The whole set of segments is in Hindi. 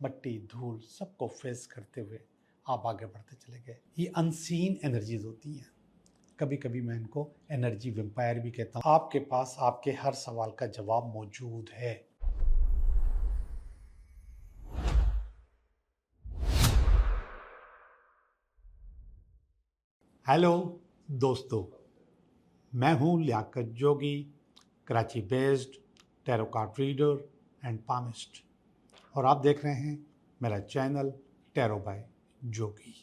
मट्टी, धूल सबको फेस करते हुए आप आगे बढ़ते चले गए। ये अनसीन एनर्जीज होती हैं। कभी कभी मैं इनको एनर्जी वेम्पायर भी कहता हूँ। आपके पास आपके हर सवाल का जवाब मौजूद है। हेलो दोस्तों, मैं हूँ Liyaqat Jogi, Karachi based tarot card reader and palmist, और आप देख रहे हैं मेरा चैनल टैरो बाय जोगी।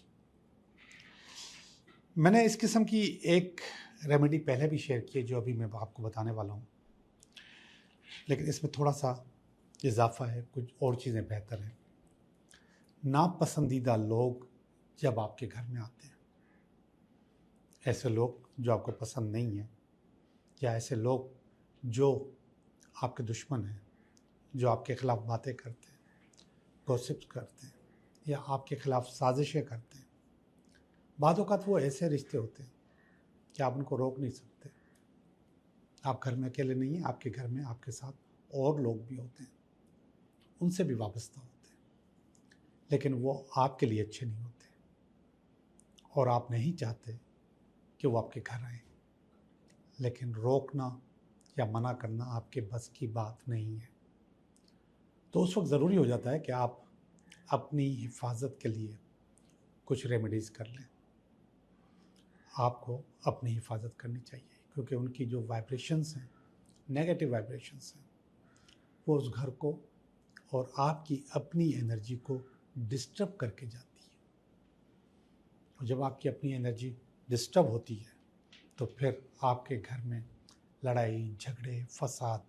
मैंने इस किस्म की एक रेमेडी पहले भी शेयर की है जो अभी मैं आपको बताने वाला हूँ, लेकिन इसमें थोड़ा सा इजाफा है, कुछ और चीज़ें बेहतर हैं। नापसंदीदा लोग जब आपके घर में आते हैं, ऐसे लोग जो आपको पसंद नहीं हैं, या ऐसे लोग जो आपके दुश्मन हैं, जो आपके ख़िलाफ़ बातें करते हैं, गॉसिप्स करते हैं, या आपके ख़िलाफ़ साजिशें करते हैं, बाद औक़ात वो ऐसे रिश्ते होते हैं कि आप उनको रोक नहीं सकते। आप घर में अकेले नहीं हैं, आपके घर में आपके साथ और लोग भी होते हैं, उनसे भी वाबस्ता होते हैं, लेकिन वो आपके लिए अच्छे नहीं होते और आप नहीं चाहते कि वो आपके घर आए, लेकिन रोकना या मना करना आपके बस की बात नहीं है। तो उस वक्त ज़रूरी हो जाता है कि आप अपनी हिफाजत के लिए कुछ रेमेडीज़ कर लें। आपको अपनी हिफाजत करनी चाहिए, क्योंकि उनकी जो वाइब्रेशंस हैं, नेगेटिव वाइब्रेशंस हैं, वो उस घर को और आपकी अपनी एनर्जी को डिस्टर्ब करके जाती है। और जब आपकी अपनी एनर्जी डिस्टर्ब होती है तो फिर आपके घर में लड़ाई झगड़े, फसाद,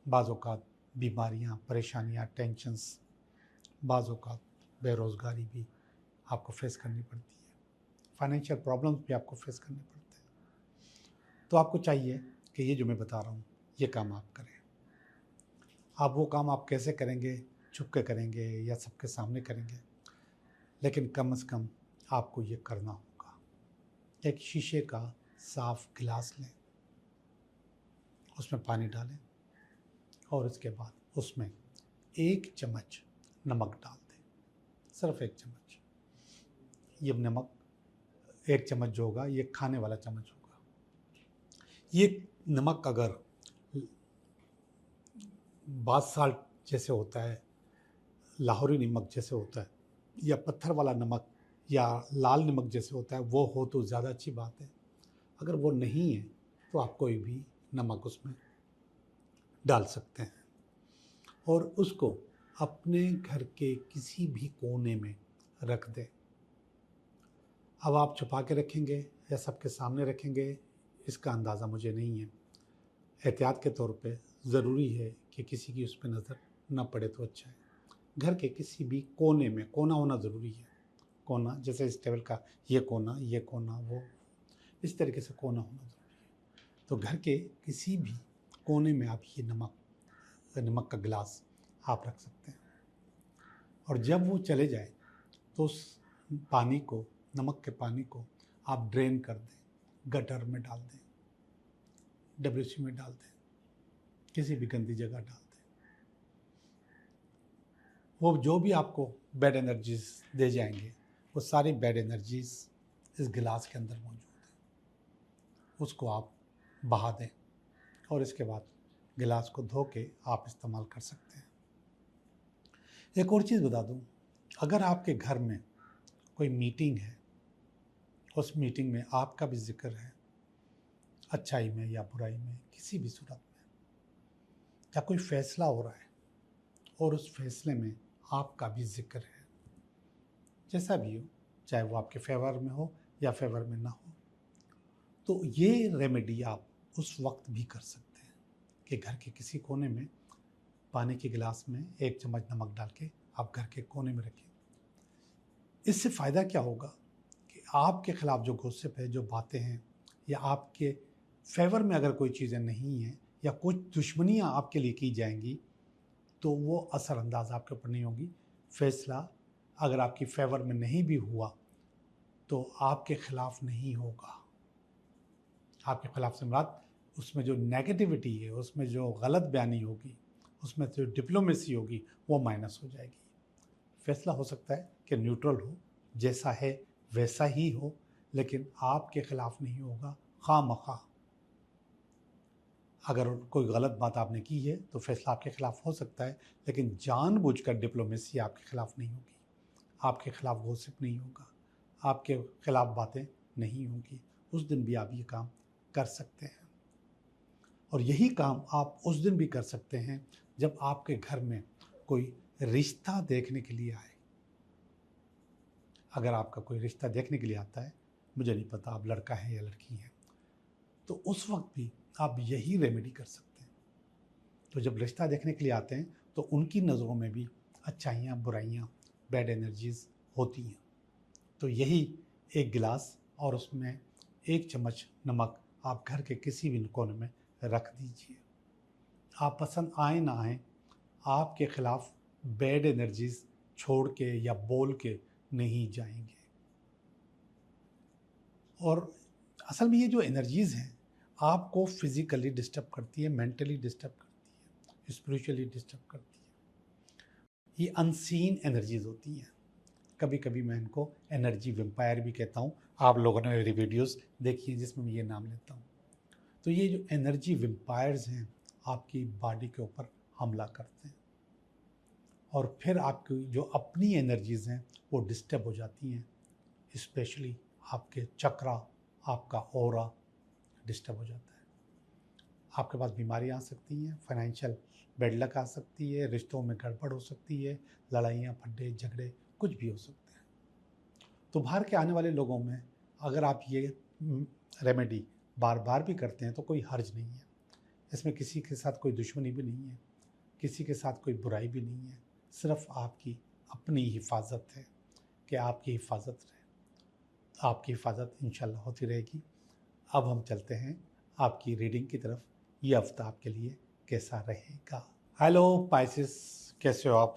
बाज़ औक़ात बीमारियाँ, परेशानियाँ, टेंशन्स, बाज़ औक़ात बेरोज़गारी भी आपको फेस करनी पड़ती है, फाइनेंशियल प्रॉब्लम्स भी आपको फेस करने पड़ते हैं। तो आपको चाहिए कि ये जो मैं बता रहा हूँ, ये काम आप करें। आप वो काम आप कैसे करेंगे? छुप के करेंगे या सबके सामने करेंगे, लेकिन कम से कम आपको ये करना होगा। एक शीशे का साफ गिलास लें, उसमें पानी डालें और इसके बाद उसमें 1 चम्मच नमक डाल दें, सिर्फ 1 चम्मच। ये नमक 1 चम्मच जो होगा ये खाने वाला चम्मच होगा। ये नमक अगर बाथ साल्ट जैसे होता है, लाहौरी नमक जैसे होता है, या पत्थर वाला नमक या लाल नमक जैसे होता है, वो हो तो ज़्यादा अच्छी बात है। अगर वो नहीं है तो आप कोई भी नमक उसमें डाल सकते हैं और उसको अपने घर के किसी भी कोने में रख दें। अब आप छुपा के रखेंगे या सबके सामने रखेंगे, इसका अंदाज़ा मुझे नहीं है। एहतियात के तौर पे ज़रूरी है कि किसी की उस पर नज़र न पड़े तो अच्छा है। घर के किसी भी कोने में, कोना होना ज़रूरी है। कोना जैसे इस टेबल का ये कोना, वो इस तरीके से कोना होना ज़रूरी है। तो घर के किसी भी कोने में आप ये नमक का गिलास आप रख सकते हैं, और जब वो चले जाए तो उस पानी को, नमक के पानी को आप ड्रेन कर दें, गटर में डाल दें, डब्ल्यूसी में डाल दें, किसी भी गंदी जगह डाल दें। वो जो भी आपको बैड एनर्जीज दे जाएंगे, वो सारी बैड एनर्जीज इस गिलास के अंदर मौजूद है, उसको आप बहा दें और इसके बाद गिलास को धो के आप इस्तेमाल कर सकते हैं। एक और चीज़ बता दूं, अगर आपके घर में कोई मीटिंग है, उस मीटिंग में आपका भी जिक्र है, अच्छाई में या बुराई में, किसी भी सूरत में, या कोई फैसला हो रहा है और उस फैसले में आपका भी जिक्र है, जैसा भी हो, चाहे वो आपके फेवर में हो या फेवर में ना हो, तो ये रेमेडी आप उस वक्त भी कर सकते हैं कि घर के किसी कोने में पानी के गिलास में 1 चम्मच नमक डाल के आप घर के कोने में रखें। इससे फ़ायदा क्या होगा कि आपके ख़िलाफ़ जो गॉसिप है, जो बातें हैं, या आपके फेवर में अगर कोई चीज़ें नहीं हैं या कुछ दुश्मनियाँ आपके लिए की जाएंगी, तो वो असरअंदाज आपके ऊपर नहीं होगी। फैसला अगर आपकी फेवर में नहीं भी हुआ तो आपके ख़िलाफ़ नहीं होगा। आपके ख़िलाफ़ से मुराद उसमें जो नेगेटिविटी है, उसमें जो गलत बयानी होगी, उसमें जो डिप्लोमेसी होगी, वो माइनस हो जाएगी। फैसला हो सकता है कि न्यूट्रल हो, जैसा है वैसा ही हो, लेकिन आपके खिलाफ नहीं होगा खामखा। अगर कोई गलत बात आपने की है तो फैसला आपके खिलाफ हो सकता है, लेकिन जानबूझकर डिप्लोमेसी आपके खिलाफ नहीं होगी, आपके खिलाफ गॉसिप नहीं होगा, आपके खिलाफ बातें नहीं होंगी। उस दिन भी आप ये काम कर सकते हैं, और यही काम आप उस दिन भी कर सकते हैं जब आपके घर में कोई रिश्ता देखने के लिए आए। अगर आपका कोई रिश्ता देखने के लिए आता है, मुझे नहीं पता आप लड़का है या लड़की है, तो उस वक्त भी आप यही रेमेडी कर सकते हैं। तो जब रिश्ता देखने के लिए आते हैं तो उनकी नज़रों में भी अच्छाइयाँ, बुराइयाँ, बैड एनर्जीज होती हैं। तो यही एक गिलास और उसमें 1 चम्मच नमक आप घर के किसी भी कोने में रख दीजिए। आप पसंद आए ना आए, आपके खिलाफ बैड एनर्जीज छोड़ के या बोल के नहीं जाएंगे। और असल में ये जो एनर्जीज़ हैं आपको फिज़िकली डिस्टर्ब करती है, मेंटली डिस्टर्ब करती है, स्पिरिचुअली डिस्टर्ब करती है। ये अनसीन एनर्जीज़ होती हैं। कभी कभी मैं इनको एनर्जी वेम्पायर भी कहता हूँ। आप लोगों ने मेरी वीडियोस देखी हैं जिसमें मैं ये नाम लेता हूँ। तो ये जो एनर्जी वेम्पायर्स हैं आपकी बॉडी के ऊपर हमला करते हैं, और फिर आपकी जो अपनी एनर्जीज़ हैं वो डिस्टर्ब हो जाती हैं। स्पेशली आपके चक्रा, आपका ऑरा डिस्टर्ब हो जाता है। आपके पास बीमारियाँ आ सकती हैं, फाइनेंशियल बैड लक आ सकती है, रिश्तों में गड़बड़ हो सकती है, लड़ाइयाँ, फड्डे, झगड़े कुछ भी हो सकते हैं। तो बाहर के आने वाले लोगों में अगर आप ये रेमेडी बार बार भी करते हैं तो कोई हर्ज नहीं है। इसमें किसी के साथ कोई दुश्मनी भी नहीं है, किसी के साथ कोई बुराई भी नहीं है। सिर्फ आपकी अपनी हिफाजत है कि आपकी हिफाजत रहे। आपकी हिफाजत इंशाल्लाह होती रहेगी। अब हम चलते हैं आपकी रीडिंग की तरफ। ये हफ्ता आपके लिए कैसा रहेगा। हेलो पाइसेस, कैसे हो आप?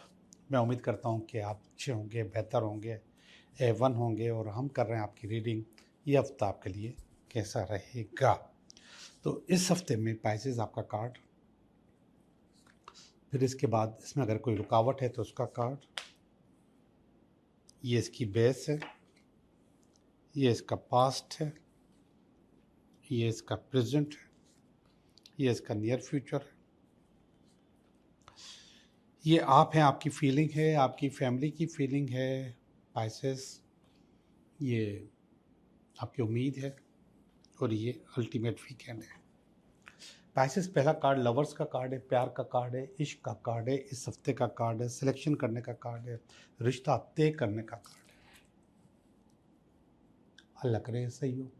मैं उम्मीद करता हूँ कि आप अच्छे होंगे, बेहतर होंगे, A1 होंगे, और हम कर रहे हैं आपकी रीडिंग। ये हफ्ता आपके लिए कैसा रहेगा। तो इस हफ्ते में पाइसेस आपका कार्ड, फिर इसके बाद इसमें अगर कोई रुकावट है तो उसका कार्ड, ये इसकी बेस है, ये इसका पास्ट है, ये इसका प्रेजेंट है, ये इसका नियर फ्यूचर है, ये आप हैं, आपकी फीलिंग है, आपकी फैमिली की फीलिंग है पाइसेस, ये आपकी उम्मीद है, और ये अल्टीमेट वीकेंड है। पाइसेस पहला कार्ड लवर्स का कार्ड है, प्यार का कार्ड है, इश्क का कार्ड है, इस हफ्ते का कार्ड है, सिलेक्शन करने का कार्ड है, रिश्ता तय करने का कार्ड है। अल्लाह करे सही हो,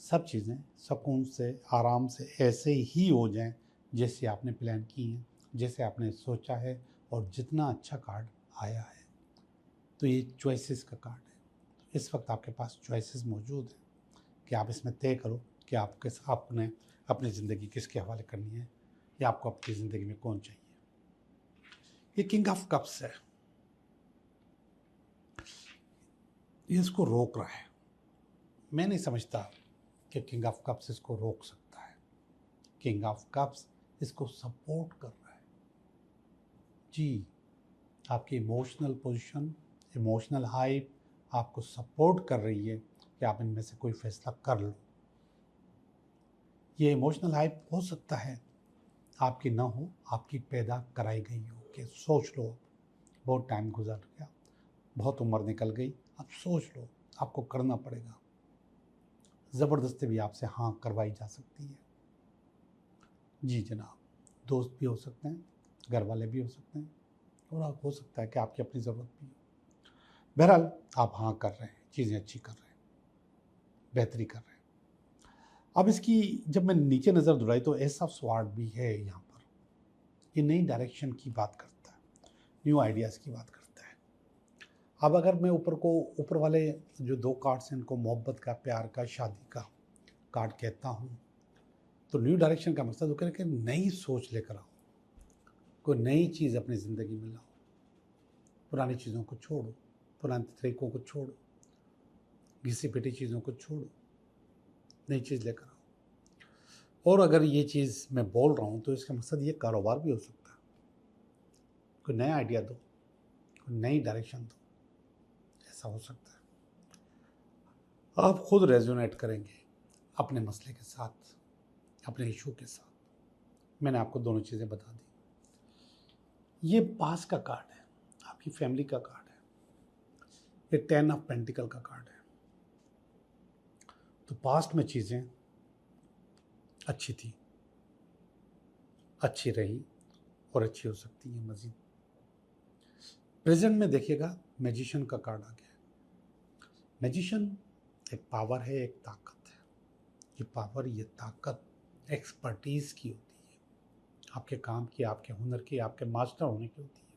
सब चीज़ें सुकून से, आराम से ऐसे ही हो जाएं जैसे आपने प्लान की हैं, जैसे आपने सोचा है, और जितना अच्छा कार्ड आया है। तो ये चॉइसेस का कार्ड है। तो इस वक्त आपके पास चॉइसेस मौजूद हैं कि आप इसमें तय करो कि आपने अपनी ज़िंदगी किसके हवाले करनी है, या आपको अपनी ज़िंदगी में कौन चाहिए। ये किंग ऑफ कप्स है, ये इसको रोक रहा है। मैं नहीं समझता कि किंग ऑफ कप्स इसको रोक सकता है। किंग ऑफ कप्स इसको सपोर्ट कर रहा है। जी, आपकी इमोशनल पोजीशन, इमोशनल हाइप आपको सपोर्ट कर रही है कि आप इनमें से कोई फैसला कर लो। ये इमोशनल हाइप हो सकता है आपकी ना हो, आपकी पैदा कराई गई हो कि सोच लो, बहुत टाइम गुजर गया, बहुत उम्र निकल गई, अब सोच लो, आपको करना पड़ेगा। ज़बरदस्ती भी आपसे हाँ करवाई जा सकती है। जी जनाब, दोस्त भी हो सकते हैं, घर वाले भी हो सकते हैं, और हो सकता है कि आपकी अपनी ज़रूरत भी हो। बहरहाल आप हाँ कर रहे हैं, चीज़ें अच्छी कर रहे हैं, बेहतरी कर रहे हैं। अब इसकी जब मैं नीचे नज़र दौड़ाई तो एस ऑफ स्वॉर्ड भी है यहाँ पर। ये नई डायरेक्शन की बात करता है, न्यू आइडियाज़ की बात करता है। अब अगर मैं ऊपर वाले जो 2 कार्ड्स हैं इनको मोहब्बत का, प्यार का, शादी का कार्ड कहता हूँ, तो न्यू डायरेक्शन का मकसद होकर कि नई सोच लेकर आओ, कोई नई चीज़ अपनी ज़िंदगी में लाओ, पुरानी चीज़ों को छोड़ो, पुराने तरीक़ों को छोड़ो, घिसी पिटी चीज़ों को छोड़ो, नई चीज़ लेकर आओ। और अगर ये चीज़ मैं बोल रहा हूँ तो इसका मकसद ये कारोबार भी हो सकता है। कोई नया आइडिया दो, कोई नई डायरेक्शन दो, ऐसा हो सकता है। आप खुद रेजोनेट करेंगे अपने मसले के साथ, अपने इशू के साथ। मैंने आपको दोनों चीज़ें बता दी। ये पास का कार्ड है, आपकी फैमिली का कार्ड है। ये 10 ऑफ पेंटिकल का कार्ड है। तो पास्ट में चीज़ें अच्छी थी, अच्छी रही और अच्छी हो सकती हैं मज़ीद। प्रेजेंट में देखिएगा, मैजिशियन का कार्ड आ गया है। मैजिशियन एक पावर है, एक ताकत है। ये पावर, ये ताकत एक्सपर्टीज़ की होती है, आपके काम की, आपके हुनर की, आपके मास्टर होने की होती है।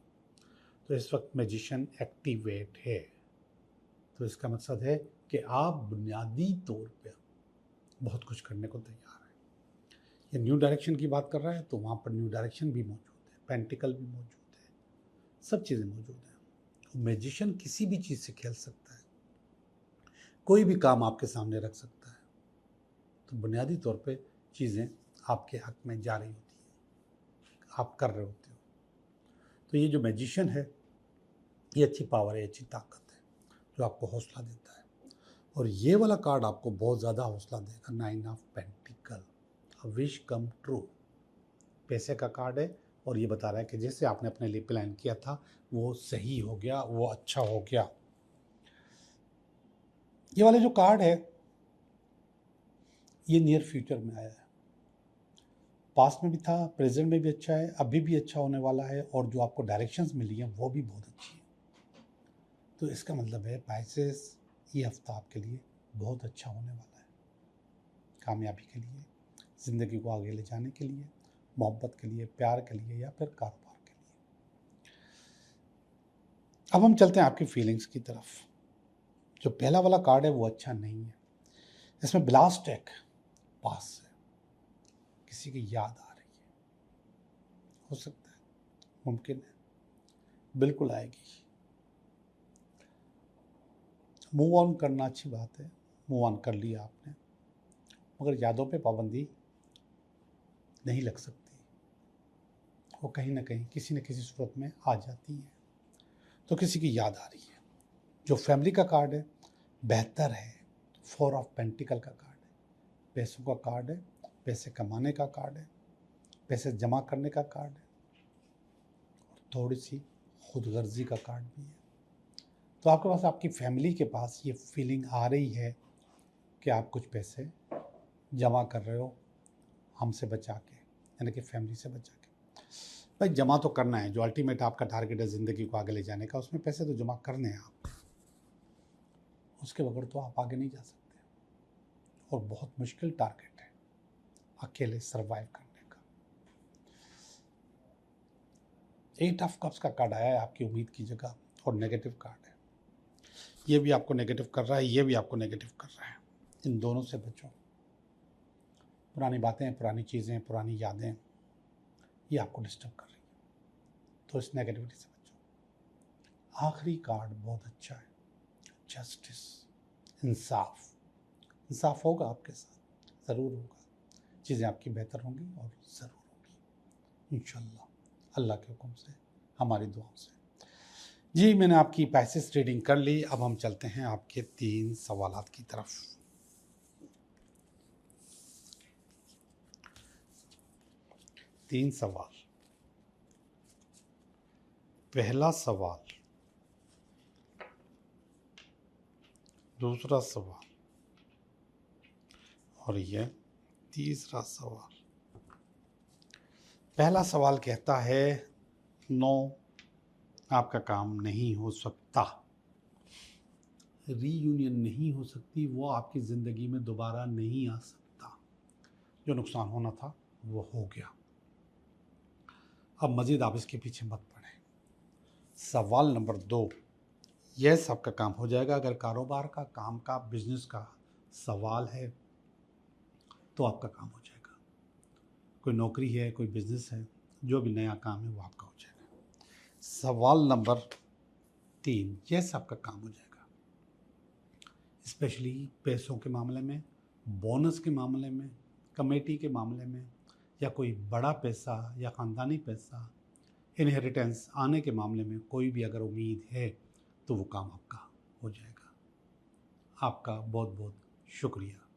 तो इस वक्त मैजिशियन एक्टिवेट है। तो इसका मकसद है कि आप बुनियादी तौर पे बहुत कुछ करने को तैयार हैं। ये न्यू डायरेक्शन की बात कर रहा है, तो वहाँ पर न्यू डायरेक्शन भी मौजूद है, पेंटिकल भी मौजूद है, सब चीज़ें मौजूद हैं। तो मैजिशियन किसी भी चीज़ से खेल सकता है, कोई भी काम आपके सामने रख सकता है। तो बुनियादी तौर पे चीज़ें आपके हक में जा रही होती हैं, आप कर रहे होते हो। तो ये जो मैजिशियन है, ये अच्छी पावर है, अच्छी ताकत है, जो आपको हौसला देता है। और ये वाला कार्ड आपको बहुत ज़्यादा हौसला देगा, 9 of pentacle, a wish come true. पैसे का कार्ड है और ये बता रहा है कि जैसे आपने अपने लिए प्लान किया था वो सही हो गया, वो अच्छा हो गया। ये वाला जो कार्ड है, ये नियर फ्यूचर में आया है। पास्ट में भी था, प्रेजेंट में भी अच्छा है, अभी भी अच्छा होने वाला है, और जो आपको डायरेक्शंस मिली हैं वो भी बहुत अच्छी है। तो इसका मतलब है पाइसेस, ये हफ्ता आपके लिए बहुत अच्छा होने वाला है, कामयाबी के लिए, ज़िंदगी को आगे ले जाने के लिए, मोहब्बत के लिए, प्यार के लिए, या फिर कारोबार के लिए। अब हम चलते हैं आपकी फीलिंग्स की तरफ। जो पहला वाला कार्ड है वो अच्छा नहीं है। इसमें ब्लास्ट एक पास है, किसी की याद आ रही है, हो सकता है, मुमकिन है, बिल्कुल आएगी। मूव ऑन करना अच्छी बात है, मूव ऑन कर लिया आपने, मगर यादों पे पाबंदी नहीं लग सकती, वो कहीं ना कहीं किसी न किसी सूरत में आ जाती है। तो किसी की याद आ रही है। जो फैमिली का कार्ड है बेहतर है, 4 ऑफ पेंटिकल का कार्ड है, पैसों का कार्ड है, पैसे कमाने का कार्ड है, पैसे जमा करने का कार्ड है, और थोड़ी सी खुदगर्जी का कार्ड भी है। तो आपके पास, आपकी फैमिली के पास ये फीलिंग आ रही है कि आप कुछ पैसे जमा कर रहे हो हमसे बचा के, यानी कि फैमिली से बचा के। भाई जमा तो करना है, जो अल्टीमेट आपका टारगेट है ज़िंदगी को आगे ले जाने का, उसमें पैसे तो जमा करने हैं आप, उसके बगैर तो आप आगे नहीं जा सकते। और बहुत मुश्किल टारगेट है अकेले सरवाइव करने का। 8 ऑफ कप्स का कार्ड आया है आपकी उम्मीद की जगह, और नेगेटिव कार्ड है। ये भी आपको नेगेटिव कर रहा है, ये भी आपको नेगेटिव कर रहा है। इन दोनों से बचो। पुरानी बातें, पुरानी चीज़ें, पुरानी यादें, ये आपको डिस्टर्ब कर रही है, तो इस नेगेटिविटी से बचो। आखिरी कार्ड बहुत अच्छा है, जस्टिस, इंसाफ। इंसाफ होगा आपके साथ, ज़रूर होगा, चीज़ें आपकी बेहतर होंगी और ज़रूर होगी इंशाल्लाह, अल्लाह के हुक्म से, हमारी दुआओं से। जी, मैंने आपकी पैसेज रीडिंग कर ली। अब हम चलते हैं आपके 3 सवालात की तरफ। तीन सवाल। पहला सवाल, दूसरा सवाल, और यह तीसरा सवाल। पहला सवाल कहता है, नो, आपका काम नहीं हो सकता, रीयूनियन नहीं हो सकती, वो आपकी ज़िंदगी में दोबारा नहीं आ सकता, जो नुकसान होना था वो हो गया, अब मज़ीद आप इसके पीछे मत पड़े। सवाल नंबर 2, यस, आपका काम हो जाएगा। अगर कारोबार का, काम का, बिजनेस का सवाल है तो आपका काम हो जाएगा। कोई नौकरी है, कोई बिजनेस है, जो भी नया काम है वो आपका हो जाएगा। सवाल नंबर 3, यस, आपका काम हो जाएगा, स्पेशली पैसों के मामले में, बोनस के मामले में, कमेटी के मामले में, या कोई बड़ा पैसा या ख़ानदानी पैसा, इनहेरिटेंस आने के मामले में कोई भी अगर उम्मीद है तो वो काम आपका हो जाएगा। आपका बहुत बहुत शुक्रिया।